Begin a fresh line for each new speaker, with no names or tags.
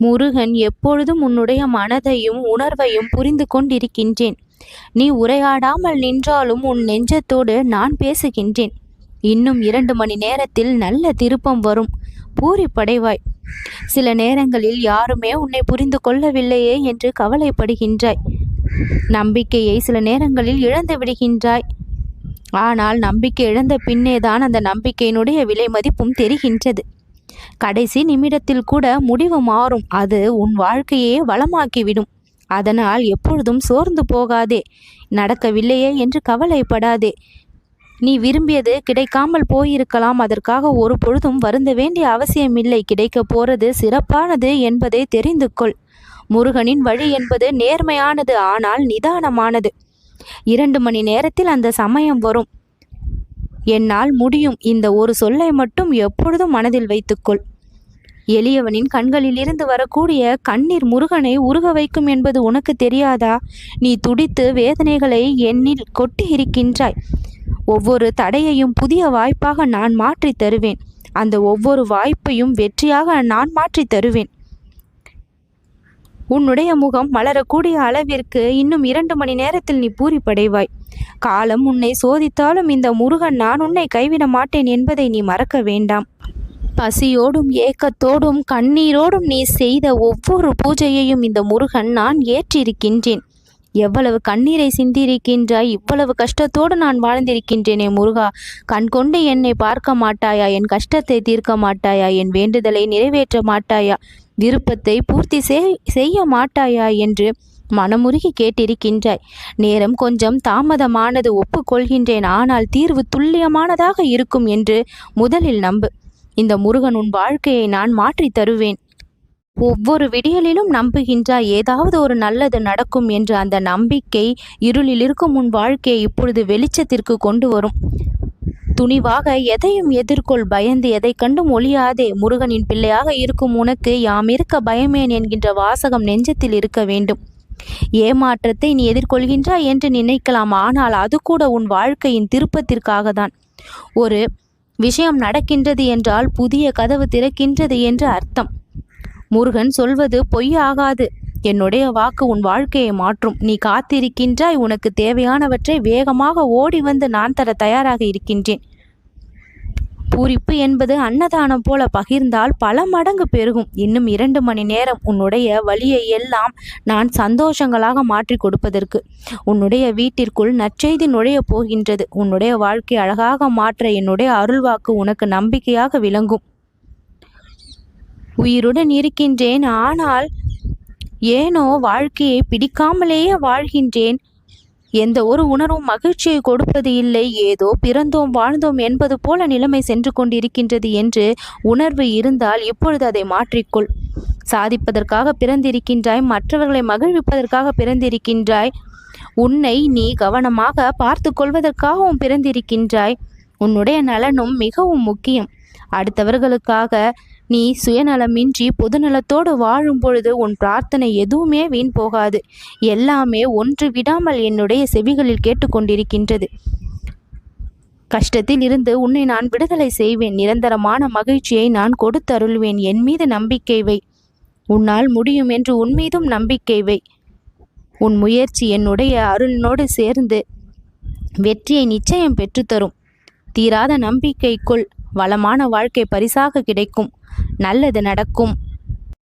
முருகன், எப்பொழுதும் உன்னுடைய மனதையும் உணர்வையும் புரிந்து கொண்டிருக்கின்றேன். நீ உரையாடாமல் நின்றாலும் உன் நெஞ்சத்தோடு நான் பேசுகின்றேன். இன்னும் 2 மணி நேரத்தில் நல்ல திருப்பம் வரும். பூரிப்படைவாய். சில நேரங்களில் யாருமே உன்னை புரிந்து கொள்ளவில்லையே என்று கவலைப்படுகின்றாய். நம்பிக்கையை சில நேரங்களில் இழந்து விடுகின்றாய். ஆனால் நம்பிக்கை இழந்த பின்னேதான் அந்த நம்பிக்கையினுடைய விலை மதிப்பும் தெரிகின்றது. கடைசி நிமிடத்தில் கூட முடிவு மாறும். அது உன் வாழ்க்கையே வளமாக்கிவிடும். அதனால் எப்பொழுதும் சோர்ந்து போகாதே. நடக்கவில்லையே என்று கவலைப்படாதே. நீ விரும்பியது கிடைக்காமல் போயிருக்கலாம். அதற்காக ஒரு பொழுதும் வருந்த வேண்டிய அவசியமில்லை. கிடைக்கப் போறது சிறப்பானது என்பதை தெரிந்து கொள். முருகனின் வழி என்பது நேர்மையானது, ஆனால் நிதானமானது. 2 மணி நேரத்தில் அந்த சமயம் வரும். என்னால் முடியும். இந்த ஒரு சொல்லை மட்டும் எப்பொழுதும் மனதில் வைத்துக்கொள். எளியவனின் கண்களில் இருந்து வரக்கூடிய கண்ணீர் முருகனை உருக வைக்கும் என்பது உனக்கு தெரியாதா? நீ துடித்து வேதனைகளை என்னில் கொட்டி இருக்கின்றாய். ஒவ்வொரு தடையையும் புதிய வாய்ப்பாக நான் மாற்றி தருவேன். அந்த ஒவ்வொரு வாய்ப்பையும் வெற்றியாக நான் மாற்றி தருவேன். உன்னுடைய முகம் மலரக்கூடிய அளவிற்கு இன்னும் 2 மணி நேரத்தில் நீ பூரிப்படைவாய். காலம் உன்னை சோதித்தாலும் இந்த முருகன் நான் உன்னை கைவிட மாட்டேன் என்பதை நீ மறக்க வேண்டாம். பசியோடும் ஏக்கத்தோடும் கண்ணீரோடும் நீ செய்த ஒவ்வொரு பூஜையையும் இந்த முருகன் நான் ஏற்றிருக்கின்றேன். எவ்வளவு கண்ணீரை சிந்தியிருக்கின்றாய். இவ்வளவு கஷ்டத்தோடு நான் வாழ்ந்திருக்கின்றேனே முருகா, கண் கொண்டு என்னை பார்க்க மாட்டாயா? என் கஷ்டத்தை தீர்க்க மாட்டாயா? என் வேண்டுதலை நிறைவேற்ற மாட்டாயா? விருப்பத்தை பூர்த்தி செய்ய மாட்டாயா என்று மனமுருகி கேட்டிருக்கின்றாய். நேரம் கொஞ்சம் தாமதமானது, ஒப்புக்கொள்கின்றேன். ஆனால் தீர்வு துல்லியமானதாக இருக்கும் என்று முதலில் நம்பு. இந்த முருகன் உன் வாழ்க்கையை நான் மாற்றி தருவேன். ஒவ்வொரு விடியலிலும் நம்புகின்றாய் ஏதாவது ஒரு நல்லது நடக்கும் என்று. அந்த நம்பிக்கை இருளில் இருக்கும் உன் வாழ்க்கையை இப்பொழுது வெளிச்சத்திற்கு கொண்டு வரும். துணிவாக எதையும் எதிர்கொள். பயந்து எதை கண்டும் ஒளியாதே. முருகனின் பிள்ளையாக இருக்கும் உனக்கு யாம் இருக்க பயமேன் என்கின்ற வாசகம் நெஞ்சத்தில் இருக்க வேண்டும். ஏமாற்றத்தை நீ எதிர்கொள்கின்றாய் என்று நினைக்கலாம். ஆனால் அது கூட உன் வாழ்க்கையின் திருப்பத்திற்காக தான். ஒரு விஷயம் நடக்கின்றது என்றால் புதிய கதவு திறக்கின்றது என்று அர்த்தம். முருகன் சொல்வது பொய்யாகாது. என்னுடைய வாக்கு உன் வாழ்க்கையை மாற்றும். நீ காத்திருக்கின்றாய். உனக்கு தேவையானவற்றை வேகமாக ஓடி வந்து நான் தர தயாராக இருக்கின்றேன். பூரிப்பு என்பது அன்னதானம் போல பகிர்ந்தால் பல மடங்கு பெருகும். இன்னும் 2 மணி நேரம் உன்னுடைய வழியை எல்லாம் நான் சந்தோஷங்களாக மாற்றி கொடுப்பதற்கு. உன்னுடைய வீட்டிற்குள் நற்செய்தி நுழைய போகின்றது. உன்னுடைய வாழ்க்கை அழகாக மாற்ற என்னுடைய அருள்வாக்கு உனக்கு நம்பிக்கையாக விளங்கும். உயிருடன் இருக்கின்றேன். ஆனால் ஏனோ வாழ்க்கையை பிடிக்காமலேயே வாழ்கின்றேன். எந்த ஒரு உணர்வும் மகிழ்ச்சியை கொடுப்பது இல்லை. ஏதோ பிறந்தோம் வாழ்ந்தோம் என்பது போல நிலைமை சென்று கொண்டிருக்கின்றது என்று உணர்வு இருந்தால் இப்பொழுது அதை மாற்றிக்கொள். சாதிப்பதற்காக பிறந்திருக்கின்றாய். மற்றவர்களை மகிழ்விப்பதற்காக பிறந்திருக்கின்றாய். உன்னை நீ கவனமாக பார்த்து கொள்வதற்காகவும் பிறந்திருக்கின்றாய். உன்னுடைய நலனும் மிகவும் முக்கியம். அடுத்தவர்களுக்காக நீ சுயநலமின்றி பொதுநலத்தோடு வாழும் பொழுது உன் பிரார்த்தனை எதுவுமே வீண் போகாது. எல்லாமே ஒன்று விடாமல் என்னுடைய செவிகளில் கேட்டுக்கொண்டிருக்கின்றது. கஷ்டத்தில் இருந்து உன்னை நான் விடுதலை செய்வேன். நிரந்தரமான மகிழ்ச்சியை நான் கொடுத்தருள்வேன். என் மீது நம்பிக்கை வை. உன்னால் முடியும் என்று உன் மீதும் நம்பிக்கை வை. உன் முயற்சி என்னுடைய அருளினோடு சேர்ந்து வெற்றியை நிச்சயம் பெற்றுத்தரும். தீராத நம்பிக்கைக்குள் வளமான வாழ்க்கை பரிசாக கிடைக்கும். நல்லது நடக்கும்.